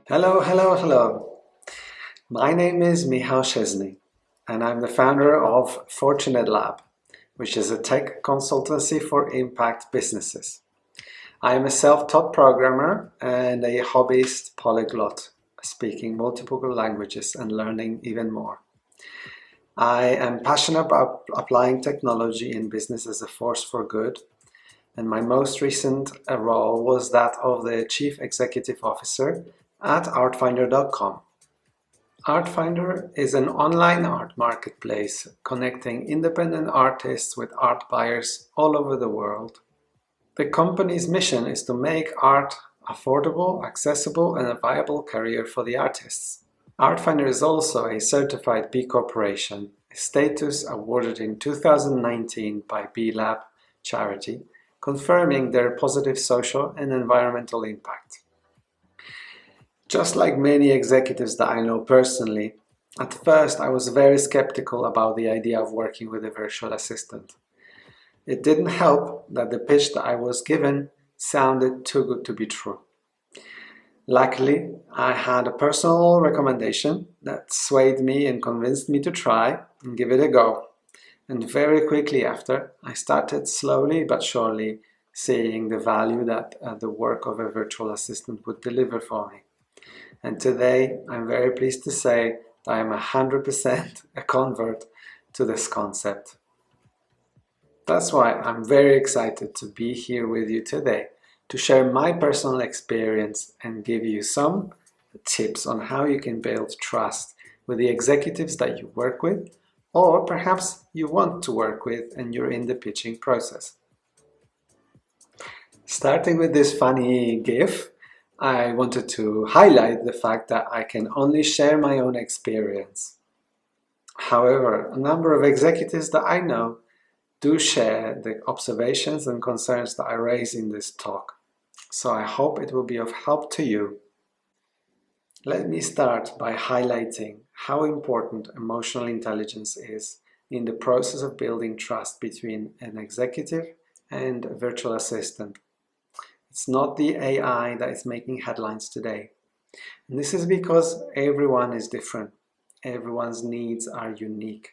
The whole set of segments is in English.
Hello, hello, hello. My name is Michal Szczesny, and I'm the founder of Fortunate Lab, which is a tech consultancy for impact businesses. I am a self-taught programmer and a hobbyist polyglot, speaking multiple languages and learning even more. I am passionate about applying technology in business as a force for good, and my most recent role was that of the Chief Executive Officer at artfinder.com. Artfinder is an online art marketplace connecting independent artists with art buyers all over the world. The company's mission is to make art affordable, accessible, and a viable career for the artists. Artfinder is also a certified B Corporation, a status awarded in 2019 by B Lab charity, confirming their positive social and environmental impact. Just like many executives that I know personally, at first I was very skeptical about the idea of working with a virtual assistant. It didn't help that the pitch that I was given sounded too good to be true. Luckily, I had a personal recommendation that swayed me and convinced me to try and give it a go. And very quickly after, I started slowly but surely seeing the value that the work of a virtual assistant would deliver for me. And today, I'm very pleased to say that I am 100% a convert to this concept. That's why I'm very excited to be here with you today to share my personal experience and give you some tips on how you can build trust with the executives that you work with, or perhaps you want to work with and you're in the pitching process. Starting with this funny GIF, I wanted to highlight the fact that I can only share my own experience. However, a number of executives that I know do share the observations and concerns that I raise in this talk. So I hope it will be of help to you. Let me start by highlighting how important emotional intelligence is in the process of building trust between an executive and a virtual assistant. It's not the AI that is making headlines today. And this is because everyone is different. Everyone's needs are unique.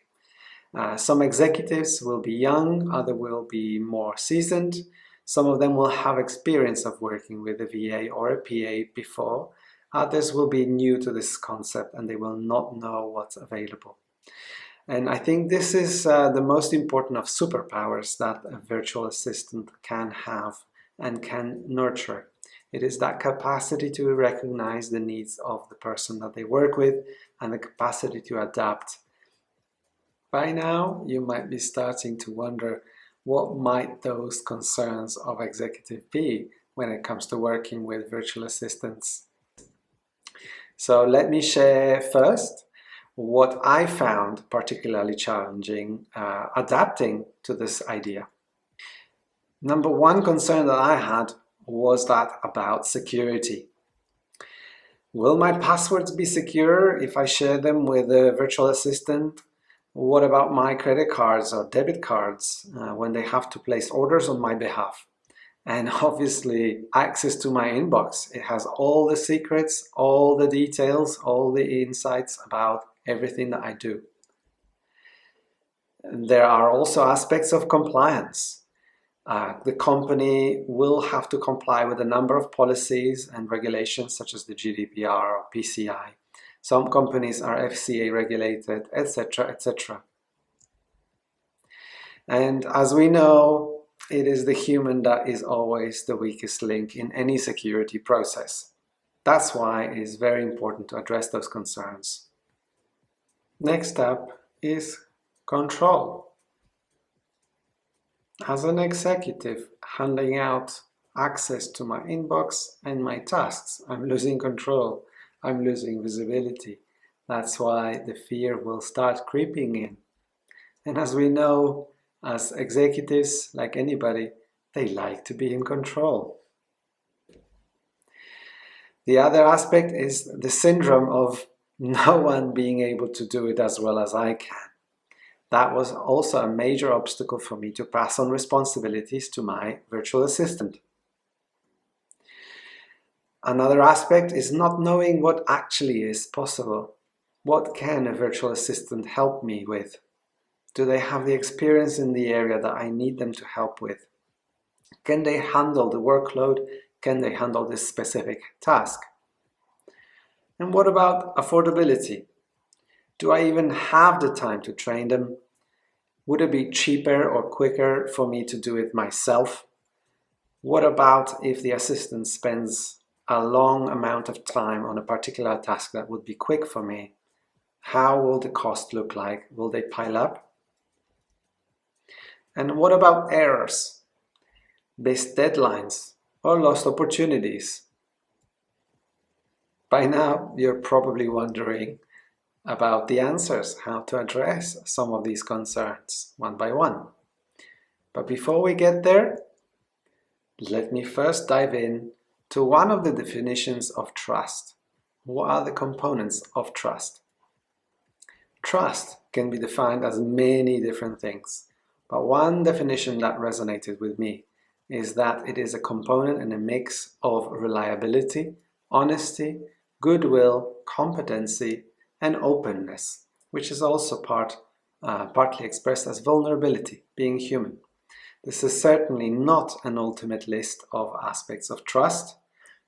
Some executives will be young, others will be more seasoned. Some of them will have experience of working with a VA or a PA before. Others will be new to this concept and they will not know what's available. And I think this is the most important of superpowers that a virtual assistant can have and can nurture. It is that capacity to recognize the needs of the person that they work with and the capacity to adapt. By now, you might be starting to wonder what might those concerns of executive be when it comes to working with virtual assistants. So let me share first what I found particularly challenging adapting to this idea. Number one concern that I had was that about security. Will my passwords be secure if I share them with a virtual assistant? What about my credit cards or debit cards when they have to place orders on my behalf? And obviously, access to my inbox. It has all the secrets, all the details, all the insights about everything that I do. And there are also aspects of compliance. The company will have to comply with a number of policies and regulations such as the GDPR or PCI. Some companies are FCA regulated, etc., etc. And as we know, it is the human that is always the weakest link in any security process. That's why it is very important to address those concerns. Next step is control. As an executive handing out access to my inbox and my tasks, I'm losing control. I'm losing visibility. That's why the fear will start creeping in. And as we know, as executives, like anybody, they like to be in control. The other aspect is the syndrome of no one being able to do it as well as I can. That was also a major obstacle for me to pass on responsibilities to my virtual assistant. Another aspect is not knowing what actually is possible. What can a virtual assistant help me with? Do they have the experience in the area that I need them to help with? Can they handle the workload? Can they handle this specific task? And what about affordability? Do I even have the time to train them? Would it be cheaper or quicker for me to do it myself? What about if the assistant spends a long amount of time on a particular task that would be quick for me? How will the cost look like? Will they pile up? And what about errors, missed deadlines, or lost opportunities? By now, you're probably wondering about the answers, how to address some of these concerns one by one. But before we get there, let me first dive in to one of the definitions of trust. What are the components of trust? Trust can be defined as many different things, but one definition that resonated with me is that it is a component and a mix of reliability, honesty, goodwill, competency, and openness, which is also partly expressed as vulnerability, being human. This is certainly not an ultimate list of aspects of trust,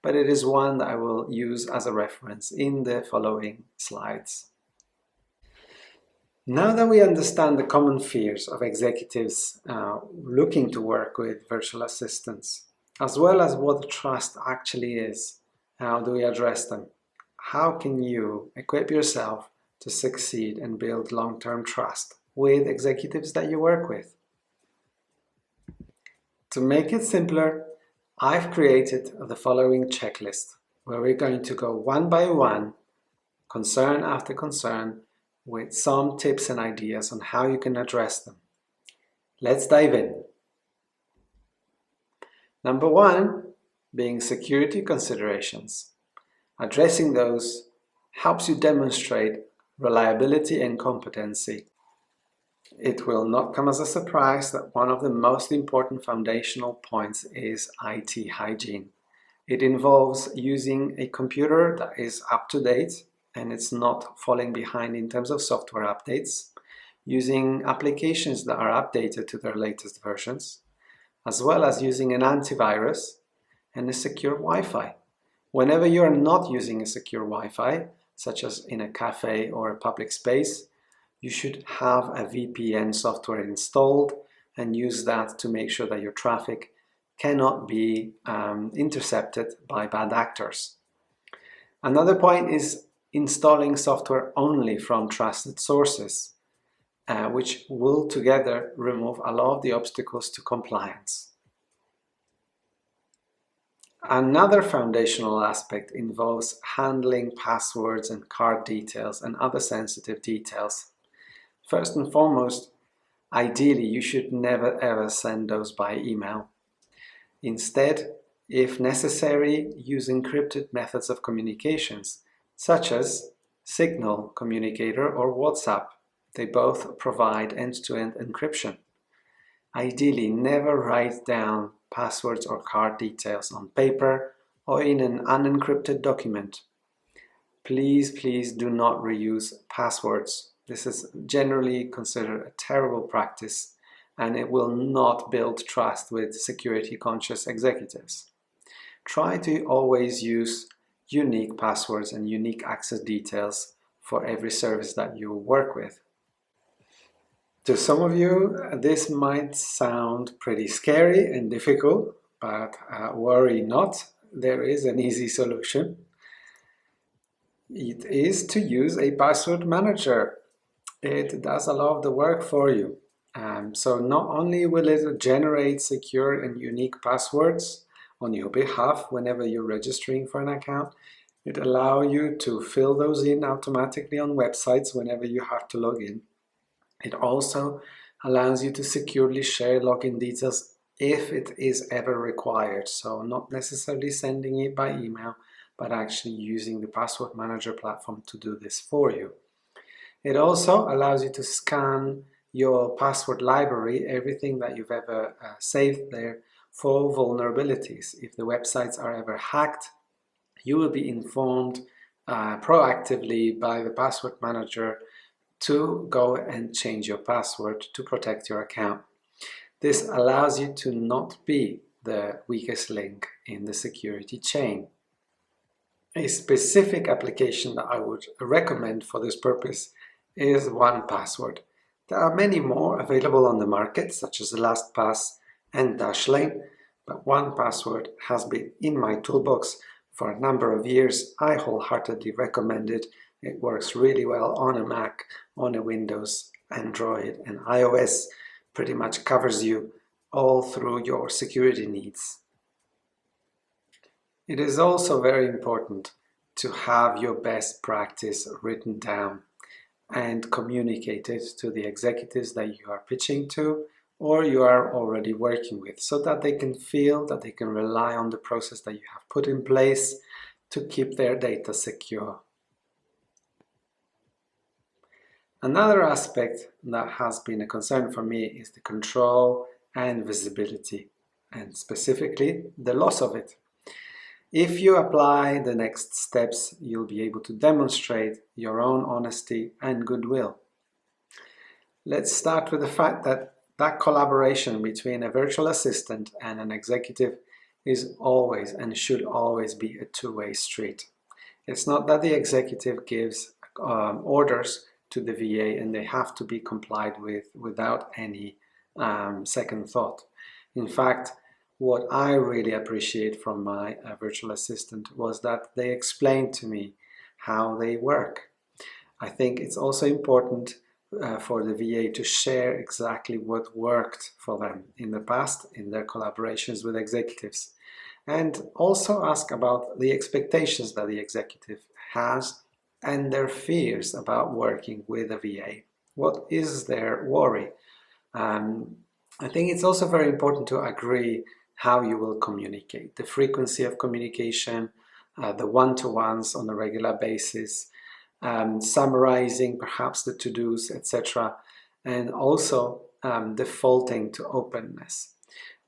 but it is one that I will use as a reference in the following slides. Now that we understand the common fears of executives looking to work with virtual assistants, as well as what trust actually is, how do we address them? How can you equip yourself to succeed and build long-term trust with executives that you work with? To make it simpler, I've created the following checklist where we're going to go one by one, concern after concern, with some tips and ideas on how you can address them. Let's dive in. Number one, being security considerations. Addressing those helps you demonstrate reliability and competency. It will not come as a surprise that one of the most important foundational points is IT hygiene. It involves using a computer that is up to date and it's not falling behind in terms of software updates, using applications that are updated to their latest versions, as well as using an antivirus and a secure Wi-Fi. Whenever you are not using a secure Wi-Fi, such as in a cafe or a public space, you should have a VPN software installed and use that to make sure that your traffic cannot be intercepted by bad actors. Another point is installing software only from trusted sources, which will together remove a lot of the obstacles to compliance. Another foundational aspect involves handling passwords and card details and other sensitive details. First and foremost, ideally you should never ever send those by email. Instead, if necessary, use encrypted methods of communications, such as Signal Communicator or WhatsApp. They both provide end-to-end encryption. Ideally, never write down passwords or card details on paper or in an unencrypted document. Please do not reuse passwords. This is generally considered a terrible practice and it will not build trust with security-conscious executives. Try to always use unique passwords and unique access details for every service that you work with. To some of you, this might sound pretty scary and difficult, but worry not, there is an easy solution. It is to use a password manager. It does a lot of the work for you. So not only will it generate secure and unique passwords on your behalf whenever you're registering for an account, it allows you to fill those in automatically on websites whenever you have to log in. It also allows you to securely share login details if it is ever required. So not necessarily sending it by email, but actually using the password manager platform to do this for you. It also allows you to scan your password library, everything that you've ever saved there, for vulnerabilities. If the websites are ever hacked, you will be informed proactively by the password manager to go and change your password to protect your account. This allows you to not be the weakest link in the security chain. A specific application that I would recommend for this purpose is 1Password. There are many more available on the market, such as LastPass and Dashlane, but 1Password has been in my toolbox for a number of years. I wholeheartedly recommend it. It works really well on a Mac, on a Windows, Android, and iOS. Pretty much covers you all through your security needs. It is also very important to have your best practice written down and communicated to the executives that you are pitching to or you are already working with, so that they can feel that they can rely on the process that you have put in place to keep their data secure. Another aspect that has been a concern for me is the control and visibility, and specifically the loss of it. If you apply the next steps, you'll be able to demonstrate your own honesty and goodwill. Let's start with the fact that collaboration between a virtual assistant and an executive is always and should always be a two-way street. It's not that the executive gives orders to the VA and they have to be complied with without any second thought. In fact, what I really appreciate from my virtual assistant was that they explained to me how they work. I think it's also important for the VA to share exactly what worked for them in the past in their collaborations with executives, and also ask about the expectations that the executive has and their fears about working with a VA. What is their worry? I think it's also very important to agree how you will communicate, the frequency of communication, the one-to-ones on a regular basis, summarizing perhaps the to-dos, etc., and also defaulting to openness.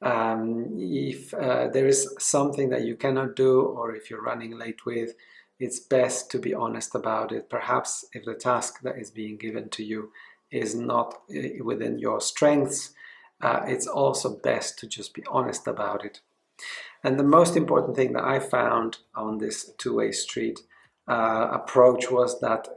If there is something that you cannot do, or if you're running late with, it's best to be honest about it. Perhaps if the task that is being given to you is not within your strengths, it's also best to just be honest about it. And the most important thing that I found on this two-way street approach was that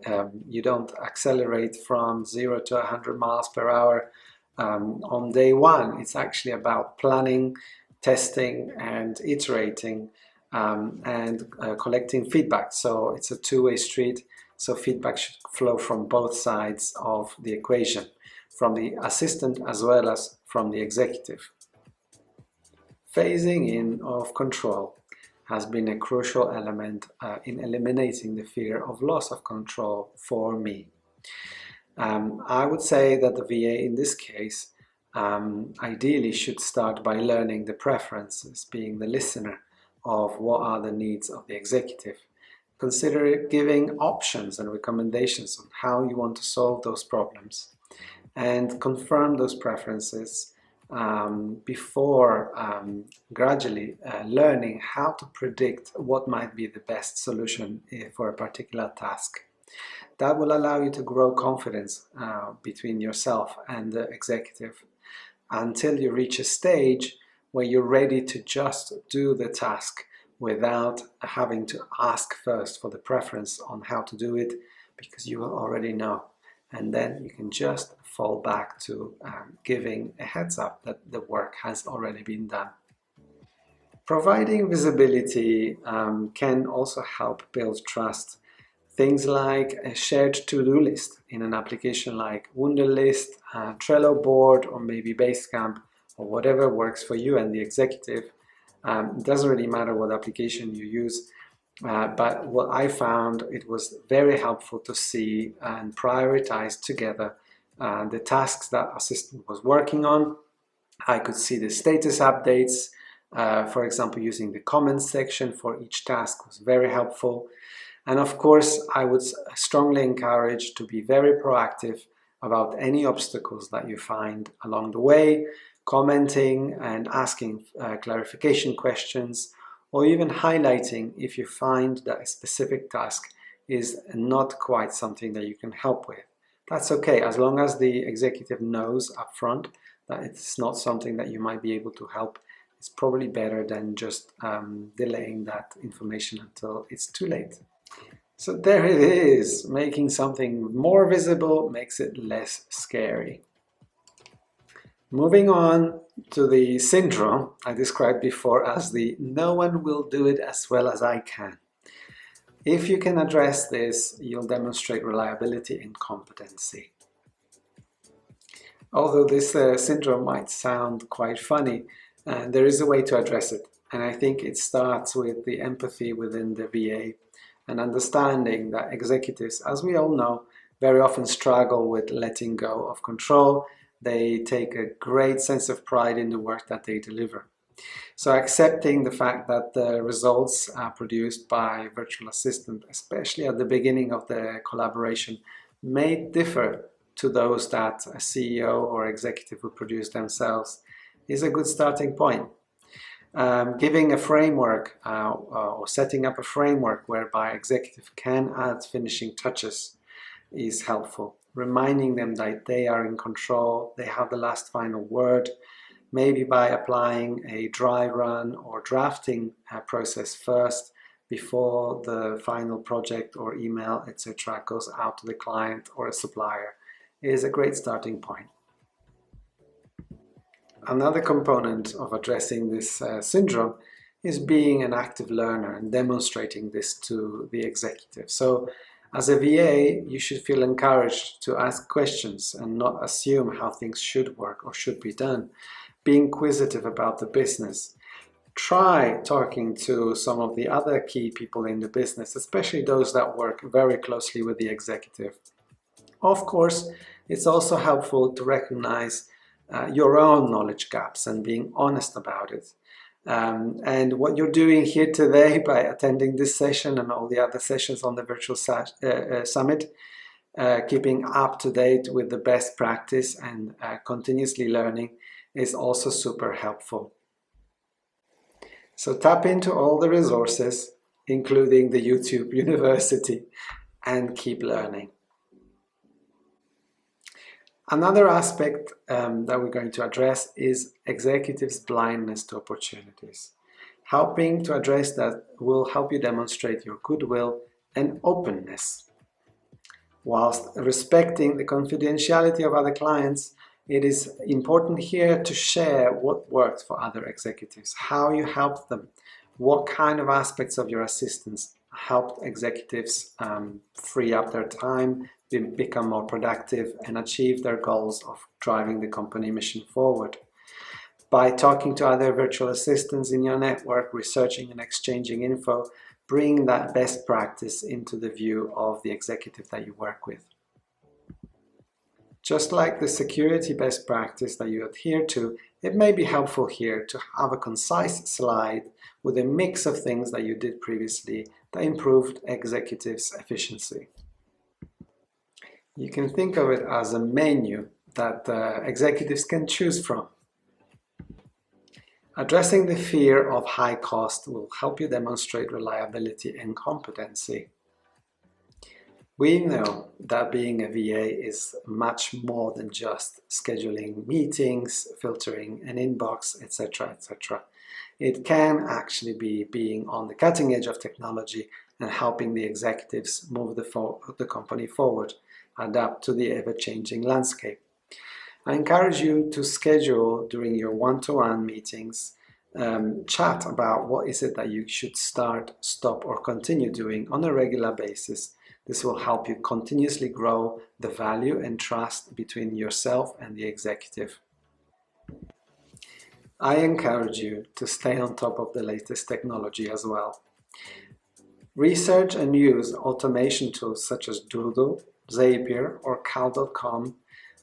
you don't accelerate from 0 to 100 miles per hour on day one. It's actually about planning, testing, and iterating and collecting feedback. So it's a two-way street, so feedback should flow from both sides of the equation, from the assistant as well as from the executive. Phasing in of control has been a crucial element in eliminating the fear of loss of control for me. I would say that the VA in this case ideally should start by learning the preferences, being the listener of what are the needs of the executive. Consider giving options and recommendations on how you want to solve those problems, and confirm those preferences before gradually learning how to predict what might be the best solution for a particular task. That will allow you to grow confidence between yourself and the executive until you reach a stage where you're ready to just do the task without having to ask first for the preference on how to do it, because you will already know. And then you can just fall back to giving a heads up that the work has already been done. Providing visibility can also help build trust. Things like a shared to-do list in an application like Wunderlist, Trello board, or maybe Basecamp, or whatever works for you and the executive. It doesn't really matter what application you use. But what I found, it was very helpful to see and prioritize together the tasks that assistant was working on. I could see the status updates. For example, using the comments section for each task was very helpful. And of course, I would strongly encourage to be very proactive about any obstacles that you find along the way, commenting and asking clarification questions, or even highlighting if you find that a specific task is not quite something that you can help with. That's okay, as long as the executive knows upfront that it's not something that you might be able to help. It's probably better than just delaying that information until it's too late. So there it is, making something more visible makes it less scary. Moving on to the syndrome I described before as the "no one will do it as well as I can." If you can address this, you'll demonstrate reliability and competency. Although this syndrome might sound quite funny, there is a way to address it. And I think it starts with the empathy within the VA and understanding that executives, as we all know, very often struggle with letting go of control. They take a great sense of pride in the work that they deliver. So accepting the fact that the results are produced by virtual assistant, especially at the beginning of the collaboration, may differ to those that a CEO or executive would produce themselves, is a good starting point. Giving a framework or setting up a framework whereby executive can add finishing touches is helpful. Reminding them that they are in control, they have the last final word, maybe by applying a dry run or drafting process first before the final project or email, etc., goes out to the client or a supplier, is a great starting point. Another component of addressing this syndrome is being an active learner and demonstrating this to the executive. So as a VA, you should feel encouraged to ask questions and not assume how things should work or should be done. Be inquisitive about the business. Try talking to some of the other key people in the business, especially those that work very closely with the executive. Of course, it's also helpful to recognize your own knowledge gaps and being honest about it. And what you're doing here today by attending this session and all the other sessions on the virtual summit, keeping up to date with the best practice and continuously learning is also super helpful. So tap into all the resources, including the YouTube University, and keep learning. Another aspect that we're going to address is executives' blindness to opportunities. Helping to address that will help you demonstrate your goodwill and openness. Whilst respecting the confidentiality of other clients, it is important here to share what worked for other executives, how you helped them, what kind of aspects of your assistance helped executives free up their time, become more productive, and achieve their goals of driving the company mission forward. By talking to other virtual assistants in your network, researching and exchanging info, bring that best practice into the view of the executive that you work with. Just like the security best practice that you adhere to, it may be helpful here to have a concise slide with a mix of things that you did previously that improved executives' efficiency. You can think of it as a menu that executives can choose from. Addressing the fear of high cost will help you demonstrate reliability and competency. We know that being a VA is much more than just scheduling meetings, filtering an inbox, etc., etc. It can actually be being on the cutting edge of technology and helping the executives move the company forward, adapt to the ever-changing landscape. I encourage you to schedule during your one-to-one meetings, chat about what is it that you should start, stop, or continue doing on a regular basis. This will help you continuously grow the value and trust between yourself and the executive. I encourage you to stay on top of the latest technology as well. Research and use automation tools such as Doodle, Zapier, or Cal.com.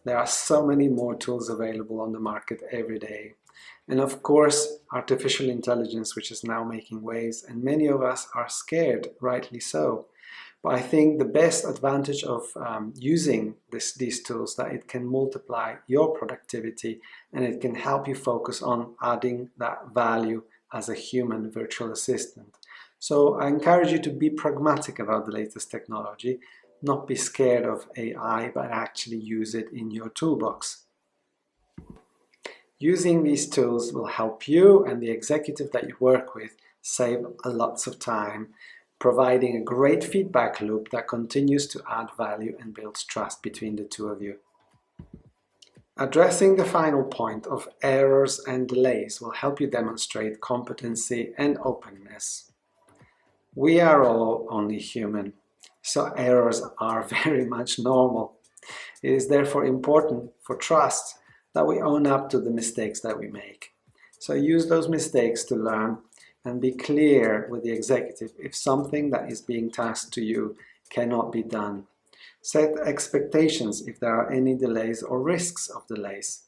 There are so many more tools available on the market every day. And of course, artificial intelligence, which is now making waves, and many of us are scared, rightly so. But I think the best advantage of using these tools that it can multiply your productivity and it can help you focus on adding that value as a human virtual assistant. So I encourage you to be pragmatic about the latest technology, not be scared of AI, but actually use it in your toolbox. Using these tools will help you and the executive that you work with save lots of time, providing a great feedback loop that continues to add value and builds trust between the two of you. Addressing the final point of errors and delays will help you demonstrate competency and openness. We are all only human, so errors are very much normal. It is therefore important for trust that we own up to the mistakes that we make. So use those mistakes to learn and be clear with the executive if something that is being tasked to you cannot be done. Set expectations if there are any delays or risks of delays.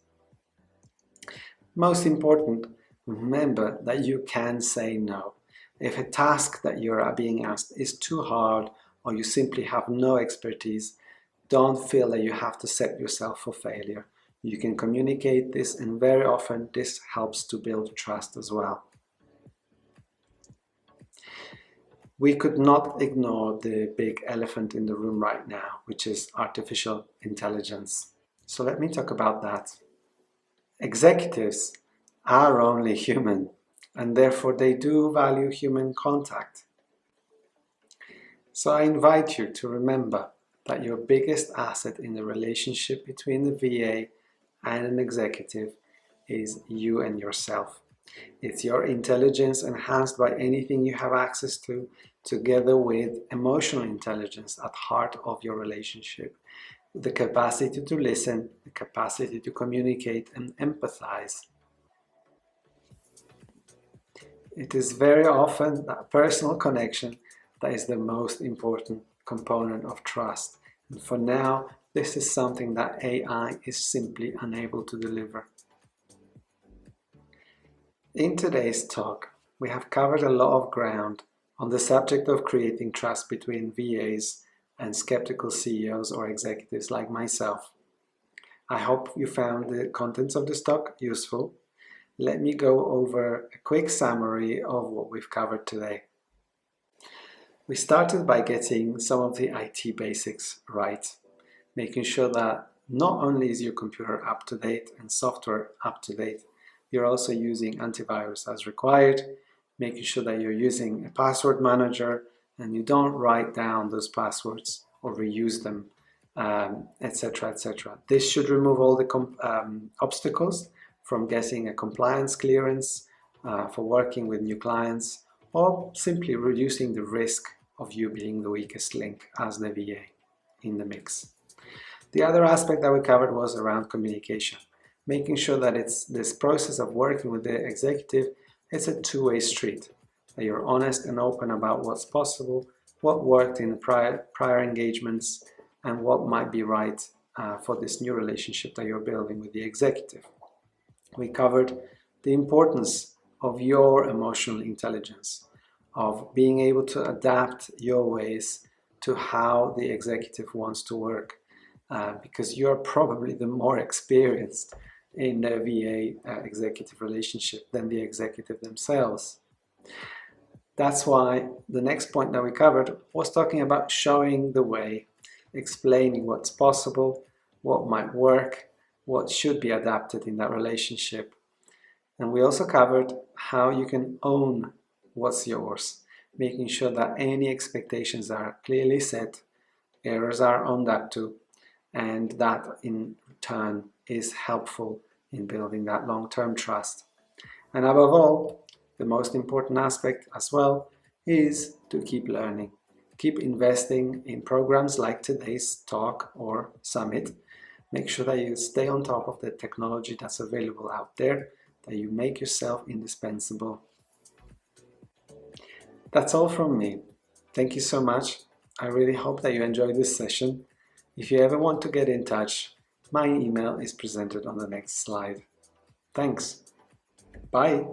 Most important, remember that you can say no. If a task that you are being asked is too hard or you simply have no expertise, don't feel that you have to set yourself for failure. You can communicate this, and very often this helps to build trust as well. We could not ignore the big elephant in the room right now, which is artificial intelligence. So let me talk about that. Executives are only human, and therefore they do value human contact. So I invite you to remember that your biggest asset in the relationship between the VA and an executive is you and yourself. It's your intelligence enhanced by anything you have access to, together with emotional intelligence at heart of your relationship. The capacity to listen, the capacity to communicate and empathize. It is very often that personal connection that is the most important component of trust. And for now, this is something that AI is simply unable to deliver. In today's talk, we have covered a lot of ground on the subject of creating trust between VAs and skeptical CEOs or executives like myself. I hope you found the contents of this talk useful. Let me go over a quick summary of what we've covered today. We started by getting some of the IT basics right, making sure that not only is your computer up to date and software up to date, you're also using antivirus as required, making sure that you're using a password manager and you don't write down those passwords or reuse them, etc., etc. This should remove all the obstacles from getting a compliance clearance for working with new clients, or simply reducing the risk of you being the weakest link as the VA in the mix. The other aspect that we covered was around communication, making sure that it's this process of working with the executive, it's a two-way street, that you're honest and open about what's possible, what worked in the prior engagements, and what might be right for this new relationship that you're building with the executive. We covered the importance of your emotional intelligence, of being able to adapt your ways to how the executive wants to work, because you're probably the more experienced in the VA executive relationship than the executive themselves. That's why the next point that we covered was talking about showing the way, explaining what's possible, what might work, what should be adapted in that relationship. And we also covered how you can own what's yours, making sure that any expectations are clearly set, errors are owned up to, and that in turn is helpful in building that long-term trust. And above all, the most important aspect as well is to keep learning. Keep investing in programs like today's talk or summit. Make sure that you stay on top of the technology that's available out there, that you make yourself indispensable. That's all from me. Thank you so much. I really hope that you enjoyed this session. If you ever want to get in touch, my email is presented on the next slide. Thanks. Bye.